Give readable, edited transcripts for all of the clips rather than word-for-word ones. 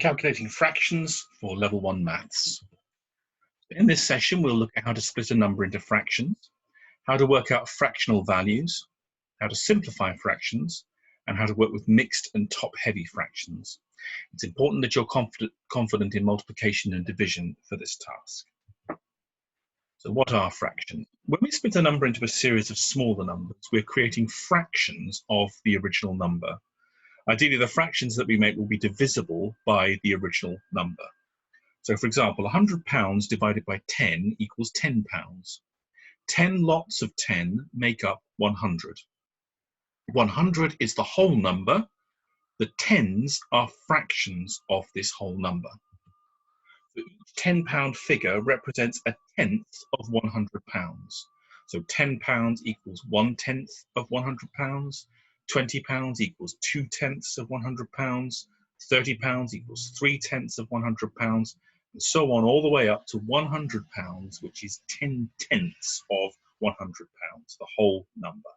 Calculating fractions for level 1 maths. In this session, we'll look at how to split a number into fractions, how to work out fractional values, how to simplify fractions, and how to work with mixed and top-heavy fractions. It's important that you're confident in multiplication and division for this task. So what are fractions? When we split a number into a series of smaller numbers, we're creating fractions of the original number. Ideally, the fractions that we make will be divisible by the original number. So, for example, £100 divided by 10 equals £10. 10 lots of 10 make up 100. 100 is the whole number. The tens are fractions of this whole number. So each £10 figure represents a tenth of £100. So £10 equals 1/10 of £100. £20 equals 2/10 of £100. £30 equals 3/10 of £100, and so on all the way up to £100, which is 10/10 of £100, the whole number.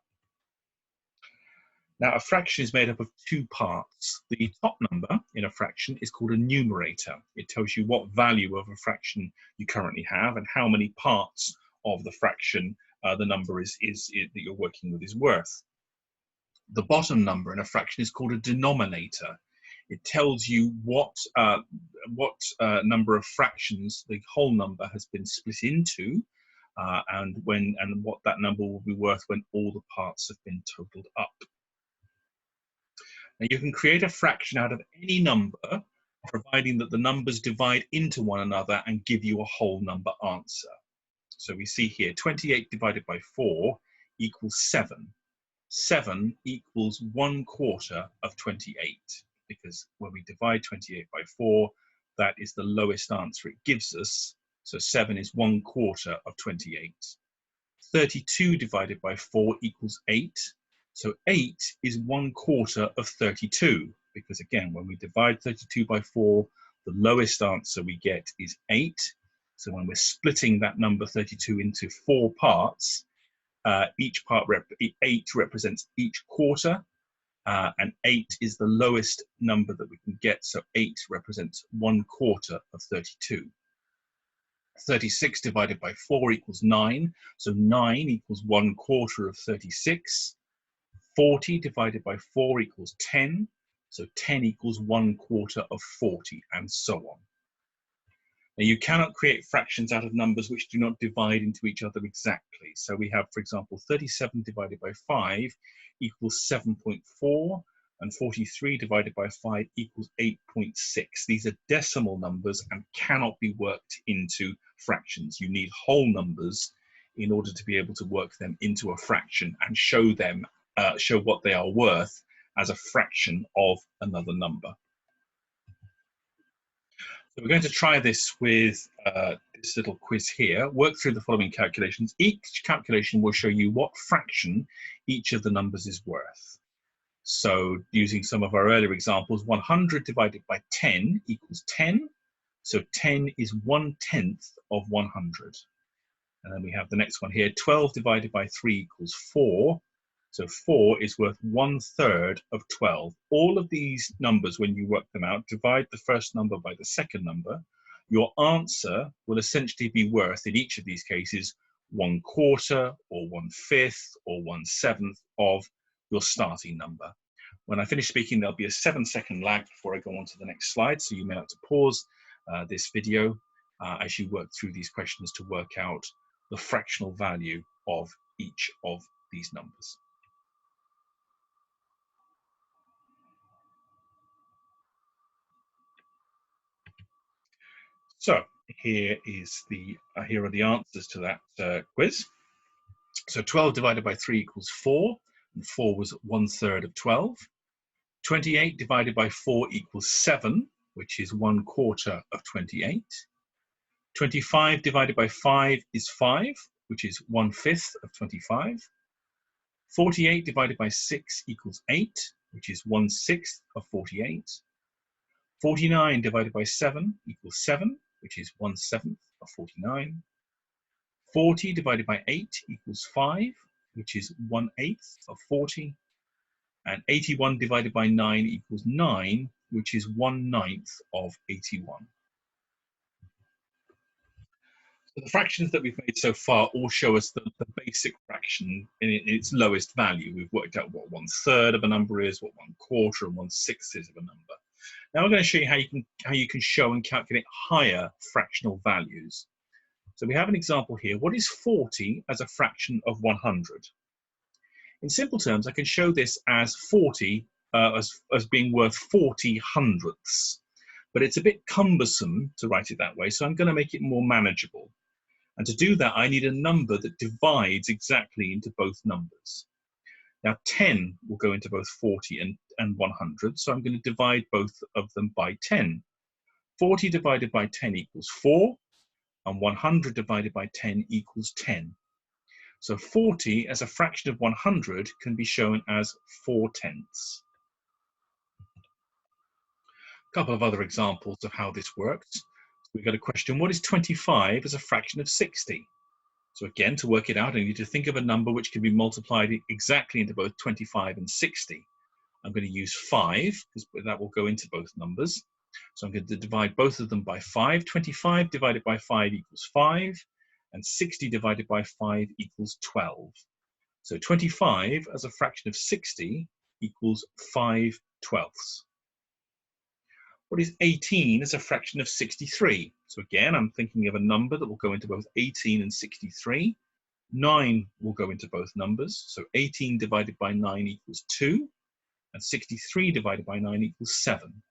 Now, a fraction is made up of two parts. The top number in a fraction is called a numerator. It tells you what value of a fraction you currently have and how many parts of the fraction the number that you're working with is worth. The bottom number in a fraction is called a denominator. It tells you what number of fractions the whole number has been split into, and what that number will be worth when all the parts have been totaled up. Now, you can create a fraction out of any number, providing that the numbers divide into one another and give you a whole number answer. So we see here 28 divided by 4 equals 7. 7 equals 1/4 of 28, because when we divide 28 by 4, that is the lowest answer it gives us. So 7 is 1/4 of 28. 32 divided by 4 equals 8. So 8 is 1/4 of 32, because again, when we divide 32 by 4, the lowest answer we get is 8. So when we're splitting that number 32 into 4 parts, each part 8 represents each quarter, and 8 is the lowest number that we can get. So 8 represents 1/4 of 32. 36 divided by 4 equals 9. So 9 equals 1/4 of 36. 40 divided by 4 equals 10. So 10 equals 1/4 of 40, and so on. Now, you cannot create fractions out of numbers which do not divide into each other exactly. So we have, for example, 37 divided by 5 equals 7.4, and 43 divided by 5 equals 8.6. These are decimal numbers and cannot be worked into fractions. You need whole numbers in order to be able to work them into a fraction and show what they are worth as a fraction of another number. So we're going to try this with this little quiz here. Work through the following calculations. Each calculation will show you what fraction each of the numbers is worth. So using some of our earlier examples, 100 divided by 10 equals 10. So 10 is 1/10 of 100. And then we have the next one here, 12 divided by 3 equals 4. So 4 is worth 1/3 of 12. All of these numbers, when you work them out, divide the first number by the second number. Your answer will essentially be worth, in each of these cases, 1/4 or 1/5 or 1/7 of your starting number. When I finish speaking, there'll be a 7-second lag before I go on to the next slide. So you may have to pause this video as you work through these questions to work out the fractional value of each of these numbers. So here are the answers to that quiz. So 12 divided by 3 equals 4, and 4 was 1/3 of 12. 28 divided by 4 equals 7, which is 1/4 of 28. 25 divided by 5 is 5, which is 1/5 of 25. 48 divided by 6 equals 8, which is 1/6 of 48. 49 divided by 7 equals 7, which is 1/7 of 49. 40 divided by 8 equals 5, which is 1/8 of 40. And 81 divided by 9 equals 9, which is 1/9 of 81. So the fractions that we've made so far all show us the basic fraction in its lowest value. We've worked out what 1/3 of a number is, what 1/4 and 1/6 is of a number. Now I'm going to show you how you can show and calculate higher fractional values. So we have an example here. What is 40 as a fraction of 100? In simple terms, I can show this as 40 as being worth 40 hundredths, but it's a bit cumbersome to write it that way, so I'm going to make it more manageable. And to do that, I need a number that divides exactly into both numbers. Now 10 will go into both 40 and 100, so I'm going to divide both of them by 10. 40 divided by 10 equals 4, and 100 divided by 10 equals 10. So 40 as a fraction of 100 can be shown as 4/10. A couple of other examples of how this works. We've got a question, what is 25 as a fraction of 60? So again, to work it out, I need to think of a number which can be multiplied exactly into both 25 and 60. I'm going to use 5, because that will go into both numbers. So I'm going to divide both of them by 5. 25 divided by 5 equals 5, and 60 divided by 5 equals 12. So 25 as a fraction of 60 equals 5/12. What is 18 as a fraction of 63? So again, I'm thinking of a number that will go into both 18 and 63. 9 will go into both numbers. So 18 divided by 9 equals 2, and 63 divided by 9 equals 7.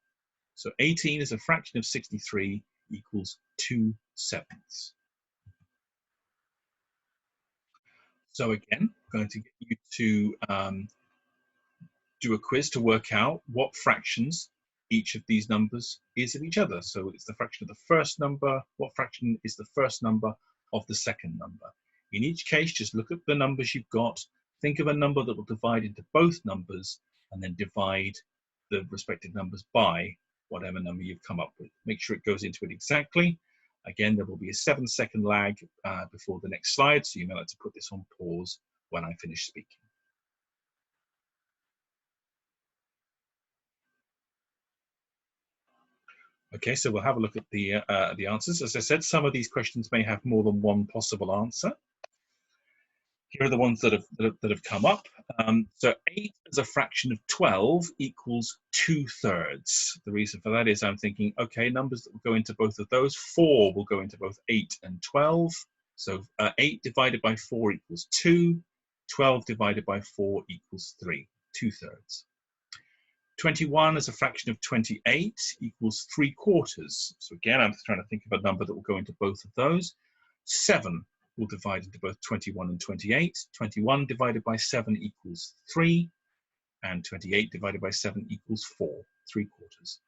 So 18 as a fraction of 63 equals 2/7. So again, I'm going to get you to do a quiz to work out what fractions each of these numbers is of each other. So it's the fraction of the first number, what fraction is the first number of the second number. In each case, just look at the numbers you've got, think of a number that will divide into both numbers, and then divide the respective numbers by whatever number you've come up with. Make sure it goes into it exactly. Again, there will be a 7-second lag before the next slide, so you may like to put this on pause when I finish speaking. Okay, so we'll have a look at the answers. As I said, some of these questions may have more than one possible answer. Here are the ones that have come up. So 8 as a fraction of 12 equals 2/3. The reason for that is I'm thinking, okay, numbers that will go into both of those. 4 will go into both 8 and 12. So 8 divided by 4 equals 2. 12 divided by 4 equals 3, 2/3. 21 as a fraction of 28 equals 3/4. So again, I'm trying to think of a number that will go into both of those. 7 will divide into both 21 and 28. 21 divided by 7 equals 3, and 28 divided by 7 equals 4, 3/4.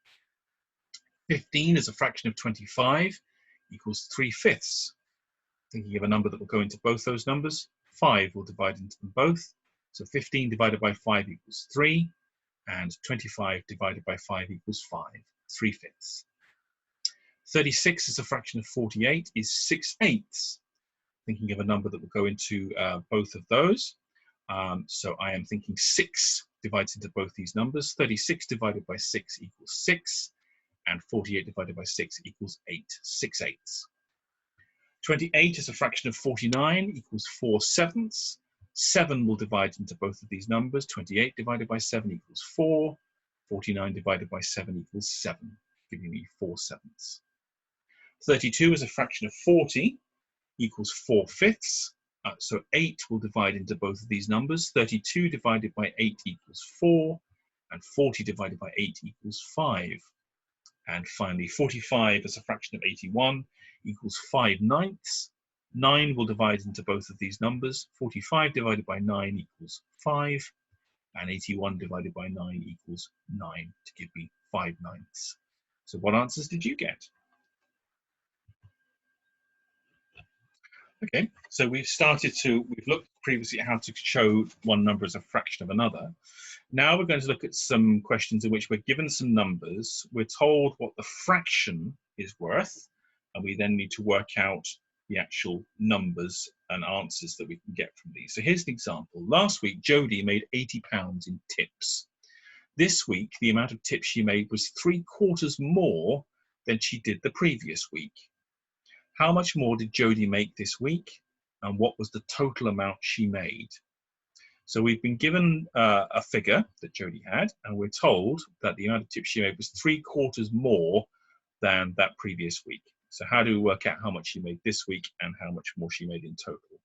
15 as a fraction of 25 equals 3/5. Thinking of a number that will go into both those numbers. 5 will divide into them both. So 15 divided by 5 equals 3. And 25 divided by 5 equals 5, 3/5. 36 as a fraction of 48 is 6/8. Thinking of a number that will go into both of those. So I am thinking 6 divides into both these numbers. 36 divided by 6 equals 6, and 48 divided by 6 equals 8, 6/8. 28 as a fraction of 49 equals 4/7. 7 will divide into both of these numbers. 28 divided by 7 equals 4. 49 divided by 7 equals 7, giving me 4/7. 32 as a fraction of 40 equals 4/5. So 8 will divide into both of these numbers. 32 divided by 8 equals 4. And 40 divided by 8 equals 5. And finally, 45 as a fraction of 81 equals 5/9. 9 will divide into both of these numbers. 45 divided by 9 equals 5, and 81 divided by 9 equals 9, to give me 5/9. So what answers did you get? Okay, so we've looked previously at how to show one number as a fraction of another. Now we're going to look at some questions in which we're given some numbers, we're told what the fraction is worth, and we then need to work out the actual numbers and answers that we can get from these. So here's an example. Last week, Jodie made £80 in tips. This week, the amount of tips she made was 3/4 more than she did the previous week. How much more did Jodie make this week? And what was the total amount she made? So we've been given a figure that Jodie had, and we're told that the amount of tips she made was 3/4 more than that previous week. So how do we work out how much she made this week and how much more she made in total?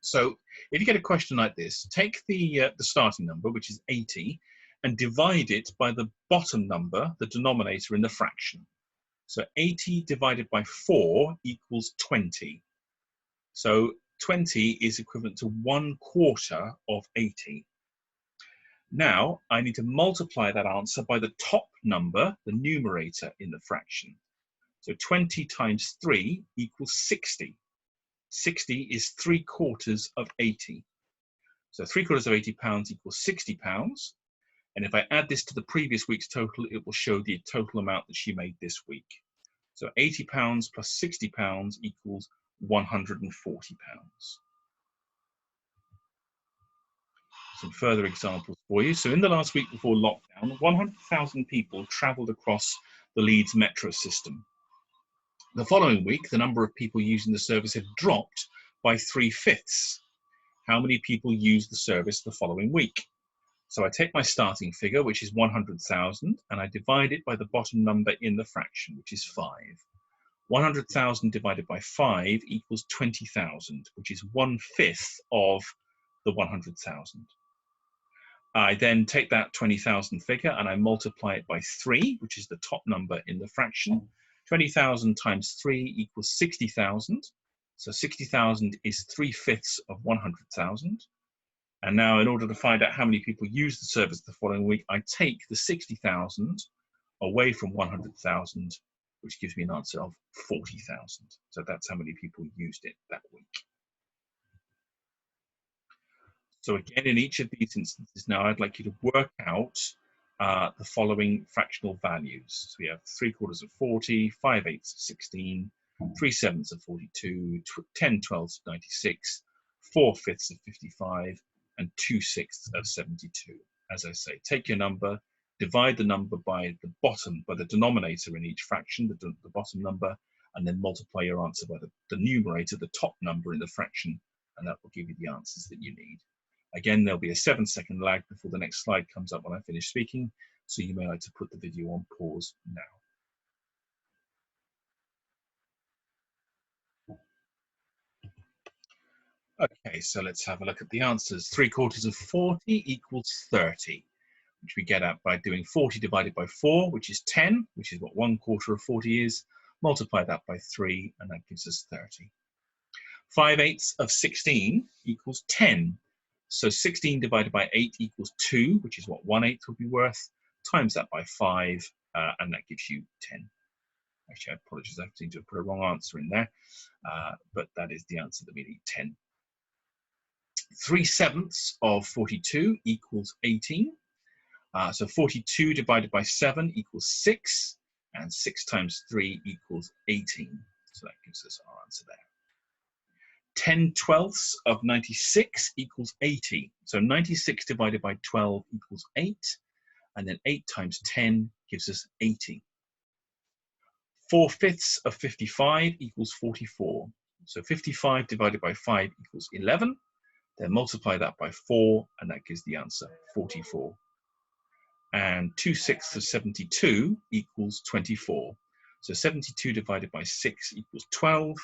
So if you get a question like this, take the starting number, which is 80, and divide it by the bottom number, the denominator in the fraction. So 80 divided by 4 equals 20. So 20 is equivalent to 1/4 of 80. Now I need to multiply that answer by the top number, the numerator in the fraction. So 20 times 3 equals 60. 60 is 3/4 of 80. So 3/4 of £80 equals £60. And if I add this to the previous week's total, it will show the total amount that she made this week. So £80 plus £60 equals £140. Some further examples for you. So in the last week before lockdown, 100,000 people travelled across the Leeds metro system. The following week, the number of people using the service had dropped by 3/5. How many people used the service the following week? So I take my starting figure, which is 100,000, and I divide it by the bottom number in the fraction, which is 5. 100,000 divided by 5 equals 20,000, which is 1/5 of the 100,000. I then take that 20,000 figure and I multiply it by 3, which is the top number in the fraction. 20,000 times 3 equals 60,000. So 60,000 is 3/5 of 100,000. And now in order to find out how many people use the service the following week, I take the 60,000 away from 100,000, which gives me an answer of 40,000. So that's how many people used it that week. So again, in each of these instances now, I'd like you to work out the following fractional values. So we have 3/4 of 40, 5/8 of 16, 3/7 of 42, 10/12 of 96, 4/5 of 55, and 2/6 of 72. As I say, take your number, divide the number by the bottom, by the denominator in each fraction, the bottom number, and then multiply your answer by the numerator, the top number in the fraction, and that will give you the answers that you need. Again, there'll be a 7-second lag before the next slide comes up when I finish speaking, so you may like to put the video on pause now. Okay, so let's have a look at the answers. 3/4 of 40 equals 30, which we get at by doing 40 divided by 4, which is 10, which is what 1/4 of 40 is. Multiply that by 3, and that gives us 30. 5/8 of 16 equals 10. So 16 divided by 8 equals 2, which is what 1/8 would be worth. Times that by 5, and that gives you 10. Actually, I apologize, I seem to have put a wrong answer in there, but that is the answer that we need, 10. 3/7 of 42 equals 18. So 42 divided by 7 equals 6, and 6 times 3 equals 18. So that gives us our answer there. 10/12 of 96 equals 80. So 96 divided by 12 equals 8, and then 8 times 10 gives us 80. 4/5 of 55 equals 44. So 55 divided by 5 equals 11. Then multiply that by 4, and that gives the answer 44. And 2/6 of 72 equals 24. So 72 divided by 6 equals 12.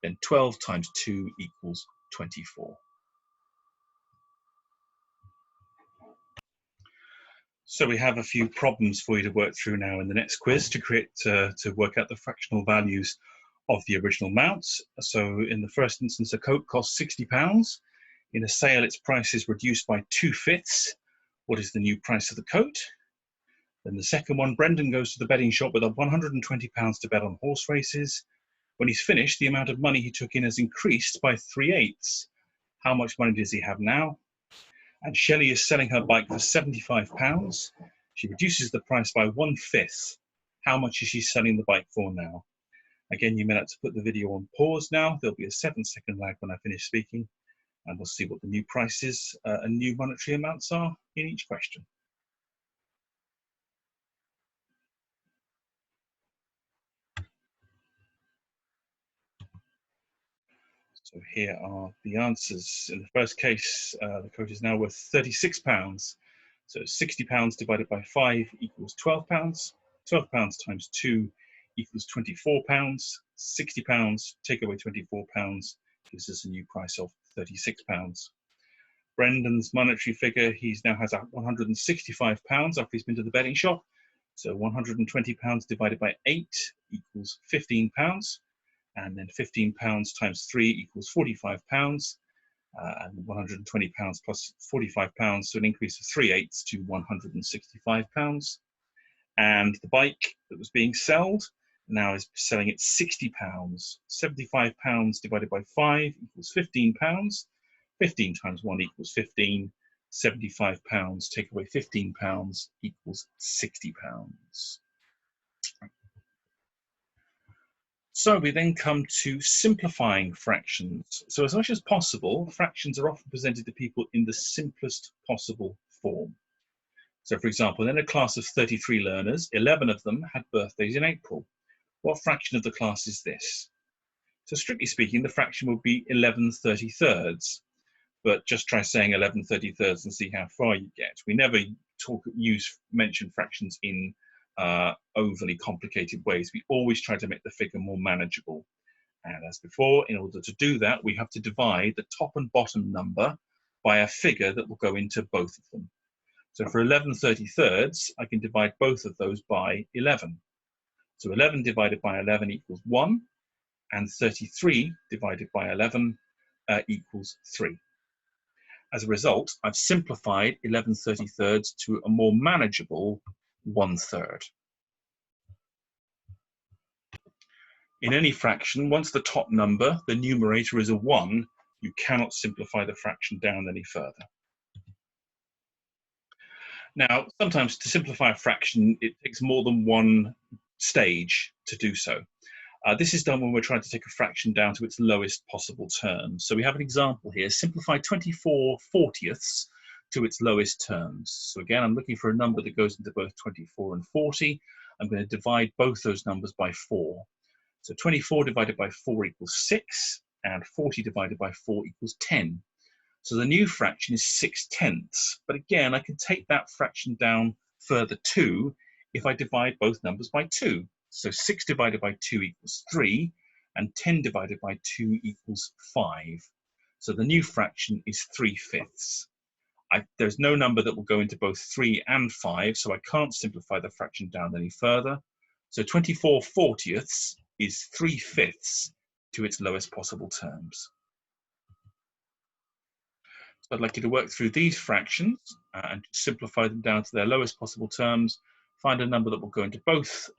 Then 12 times 2 equals 24. So we have a few problems for you to work through now in the next quiz to work out the fractional values of the original amounts. So in the first instance, a coat costs £60. In a sale, its price is reduced by 2/5. What is the new price of the coat? Then the second one, Brendan goes to the betting shop with £120 to bet on horse races. When he's finished, the amount of money he took in has increased by 3/8. How much money does he have now? And Shelley is selling her bike for £75. She reduces the price by 1/5. How much is she selling the bike for now? Again, you may have to put the video on pause now. There'll be a 7-second lag when I finish speaking, and we'll see what the new prices and new monetary amounts are in each question. So here are the answers. In the first case, the coat is now worth £36. So £60 divided by 5 equals £12. £12 times 2 equals £24. £60 take away £24 gives us a new price of £36. Brendan's monetary figure, he now has £165 after he's been to the betting shop. So £120 divided by 8 equals £15. And then £15 times 3 equals £45. And £120 plus £45, so an increase of 3/8 to £165. And the bike that was being sold now is selling at £60. £75 divided by 5 equals £15. 15 times 1 equals 15. £75 take away £15 equals £60. So we then come to simplifying fractions. So as much as possible, fractions are often presented to people in the simplest possible form. So for example, in a class of 33 learners, 11 of them had birthdays in April. What fraction of the class is this? So strictly speaking, the fraction would be 11/33, but just try saying 11/33 and see how far you get. We never mention fractions in overly complicated ways. We always try to make the figure more manageable. And as before, in order to do that, we have to divide the top and bottom number by a figure that will go into both of them. So for 11/33, I can divide both of those by 11. So 11 divided by 11 equals 1, and 33 divided by 11 equals 3. As a result, I've simplified 11/33 to a more manageable 1/3. In any fraction, once the top number, the numerator, is a 1, you cannot simplify the fraction down any further. Now, sometimes to simplify a fraction, it takes more than one stage to do so. This is done when we're trying to take a fraction down to its lowest possible terms. So we have an example here: simplify 24/40 to its lowest terms. So again, I'm looking for a number that goes into both 24 and 40. I'm going to divide both those numbers by 4. So 24 divided by 4 equals 6, and 40 divided by 4 equals 10. So the new fraction is 6/10. But again, I can take that fraction down further too if I divide both numbers by 2. So 6 divided by 2 equals 3, and 10 divided by 2 equals 5. So the new fraction is 3/5. There's no number that will go into both 3 and 5, so I can't simplify the fraction down any further. So 24/40 is 3/5 to its lowest possible terms. So I'd like you to work through these fractions and simplify them down to their lowest possible terms. Find a number that will go into both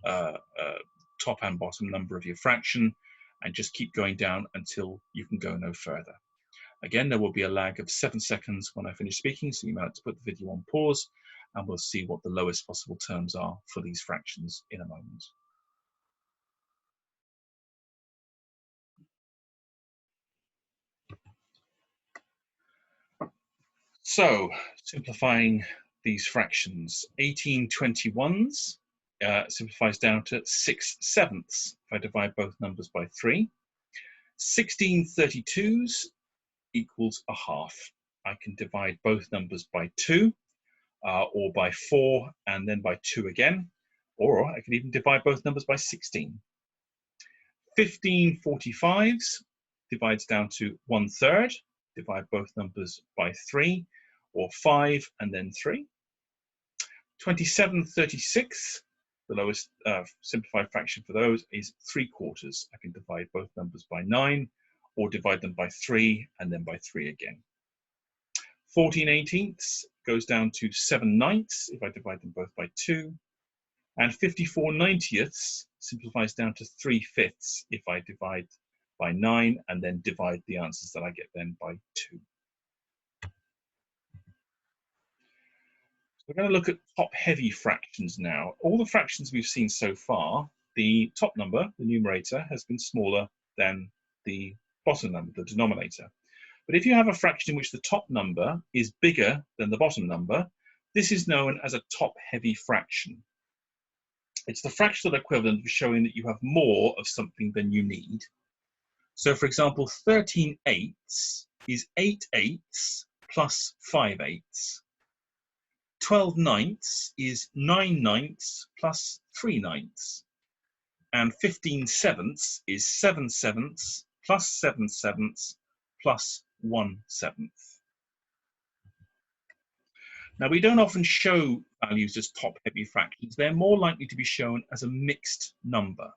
top and bottom number of your fraction, and just keep going down until you can go no further. Again, there will be a lag of 7 seconds when I finish speaking, so you might have to put the video on pause, and we'll see what the lowest possible terms are for these fractions in a moment. So, simplifying these fractions, 18/21 simplifies down to 6/7 if I divide both numbers by 3. 16/32 equals a half. I can divide both numbers by 2 or by 4 and then by 2 again, or I can even divide both numbers by 16. 15/45 divides down to 1/3. Divide both numbers by 3 or 5 and then 3. 27/36, the lowest simplified fraction for those is 3/4. I can divide both numbers by 9 or divide them by 3 and then by 3 again. 14/18 goes down to 7/9 if I divide them both by 2. And 54/90 simplifies down to 3/5 if I divide by 9 and then divide the answers that I get then by 2. We're going to look at top-heavy fractions now. All the fractions we've seen so far, the top number, the numerator, has been smaller than the bottom number, the denominator. But if you have a fraction in which the top number is bigger than the bottom number, this is known as a top-heavy fraction. It's the fractional equivalent of showing that you have more of something than you need. So for example, 13 eighths is 8 eighths plus 5 eighths. 12 ninths is 9 ninths plus 3 ninths. And 15 sevenths is 7 sevenths plus 7 sevenths plus 1 seventh. Now, we don't often show values as top-heavy fractions. They're more likely to be shown as a mixed number.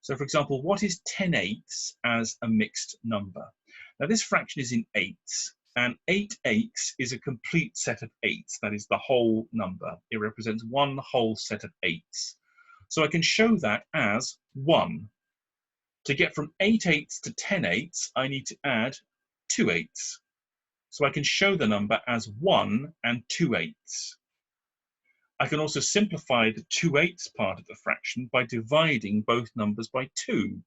So, for example, what is 10 eighths as a mixed number? Now, this fraction is in eighths, and 8 eighths is a complete set of eighths. That is the whole number. It represents one whole set of eighths. So I can show that as 1. To get from 8 eighths to 10 eighths, I need to add 2 eighths. So I can show the number as 1 and 2 eighths. I can also simplify the 2 eighths part of the fraction by dividing both numbers by 2.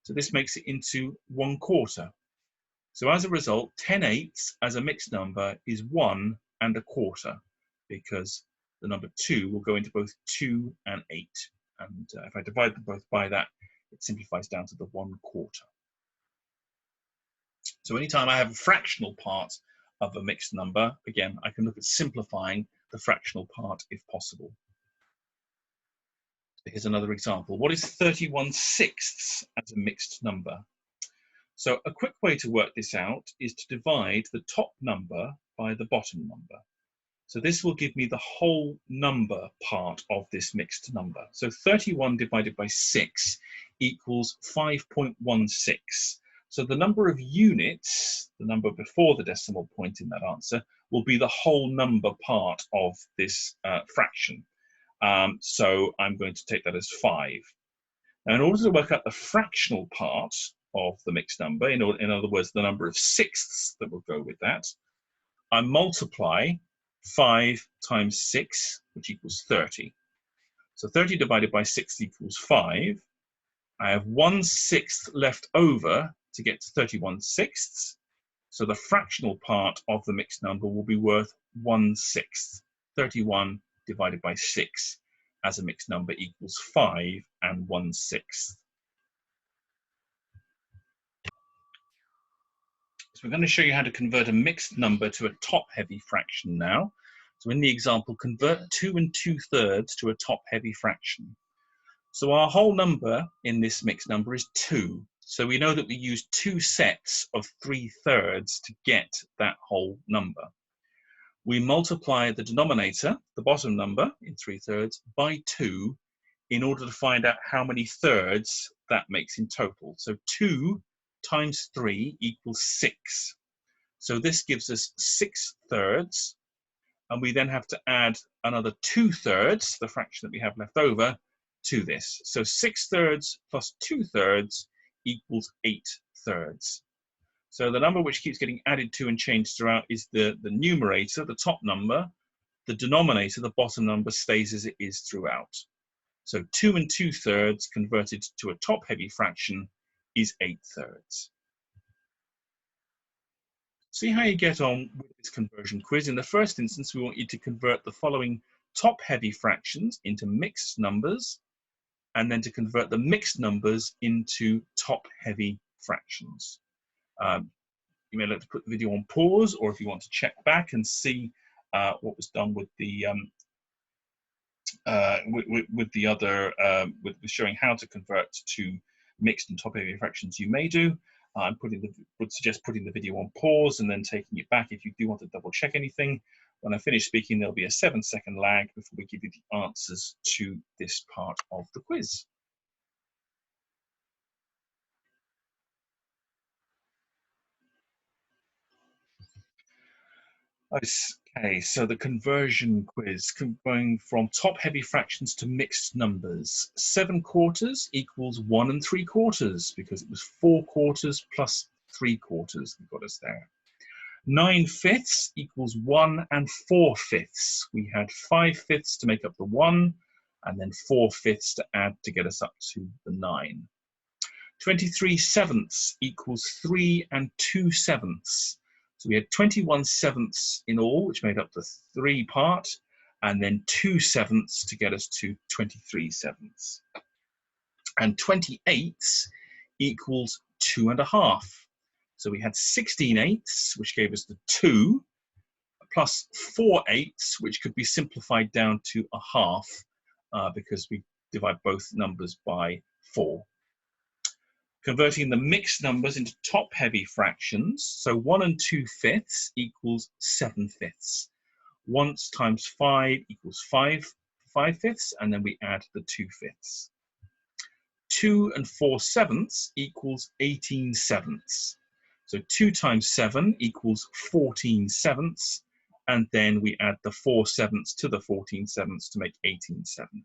So this makes it into 1/4. So as a result, 10 eighths as a mixed number is 1 1/4, because the number 2 will go into both 2 and 8. And if I divide them both by that, it simplifies down to the 1/4. So anytime I have a fractional part of a mixed number, again, I can look at simplifying the fractional part if possible. Here's another example. What is 31 sixths as a mixed number? So a quick way to work this out is to divide the top number by the bottom number. So this will give me the whole number part of this mixed number. So 31 divided by 6 equals 5.16. So the number of units, the number before the decimal point in that answer, will be the whole number part of this fraction. So I'm going to take that as 5. Now, in order to work out the fractional part of the mixed number, in other words, the number of sixths that will go with that, I multiply 5 times 6, which equals 30. So 30 divided by 6 equals 5. I have 1/6 left over to get to 31 sixths. So the fractional part of the mixed number will be worth 1/6. 31 divided by 6 as a mixed number equals 5 1/6. So we're going to show you how to convert a mixed number to a top-heavy fraction now. So in the example, convert 2 2/3 to a top-heavy fraction. So our whole number in this mixed number is 2. So we know that we use 2 sets of 3/3 to get that whole number. We multiply the denominator, the bottom number in 3/3, by 2 in order to find out how many thirds that makes in total. So 2 times 3 equals 6. So this gives us 6/3, and we then have to add another 2/3, the fraction that we have left over, to this. So 6/3 plus 2/3 equals 8/3. So the number which keeps getting added to and changed throughout is the numerator, the top number. The denominator, the bottom number, stays as it is throughout. So 2 2/3 converted to a top-heavy fraction is 8/3. See how you get on with this conversion quiz. In the first instance, we want you to convert the following top-heavy fractions into mixed numbers, and then to convert the mixed numbers into top-heavy fractions. You may like to put the video on pause, or if you want to check back and see what was done with the with showing how to convert to mixed and top-heavy fractions, you may do. I would suggest putting the video on pause and then taking it back if you do want to double check anything. When I finish speaking, there'll be a 7-second lag before we give you the answers to this part of the quiz. Okay, so the conversion quiz, going from top-heavy fractions to mixed numbers. 7/4 equals 1 3/4, because it was 4/4 plus 3/4 that got us there. 9/5 equals 1 4/5. We had 5/5 to make up the 1, and then 4/5 to add to get us up to the 9. 23/7 equals 3 2/7. So we had 21/7 in all, which made up the 3 part, and then 2/7 to get us to 23/7. And 28 equals 2.5. So we had 16/8, which gave us the 2, plus 4/8, which could be simplified down to a half because we divide both numbers by 4. Converting the mixed numbers into top-heavy fractions, so 1 and 2/5 equals 7/5. 1 times 5 equals 5/5, and then we add the 2/5. 2 and 4/7 equals 18/7. So 2 times 7 equals 14/7, and then we add the 4/7 to the 14/7 to make 18/7.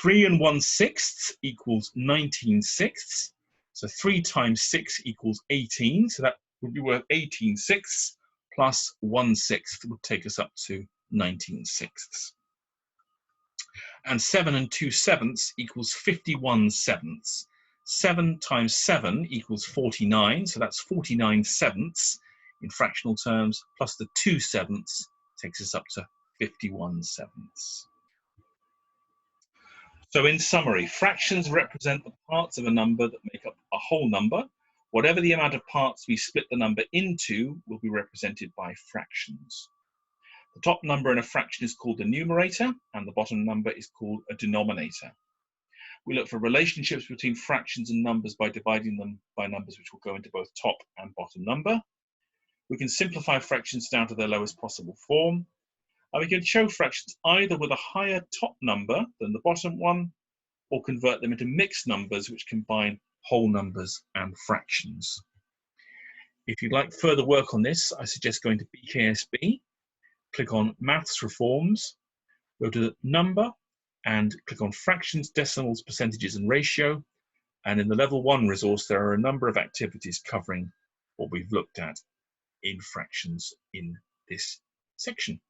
3 and 1/6 equals 19/6. So 3 times 6 equals 18. So that would be worth 18/6 plus 1/6 would take us up to 19/6. And 7 and 2/7 equals 51/7. 7 times 7 equals 49. So that's 49/7 in fractional terms, plus the 2/7 takes us up to 51/7. So in summary, fractions represent the parts of a number that make up a whole number. Whatever the amount of parts we split the number into will be represented by fractions. The top number in a fraction is called the numerator, and the bottom number is called a denominator. We look for relationships between fractions and numbers by dividing them by numbers which will go into both top and bottom number. We can simplify fractions down to their lowest possible form. And we can show fractions either with a higher top number than the bottom one, or convert them into mixed numbers which combine whole numbers and fractions. If you'd like further work on this, I suggest going to BKSB, click on Maths Reforms, go to Number, and click on Fractions, Decimals, Percentages, and Ratio. And in the Level 1 resource, there are a number of activities covering what we've looked at in fractions in this section.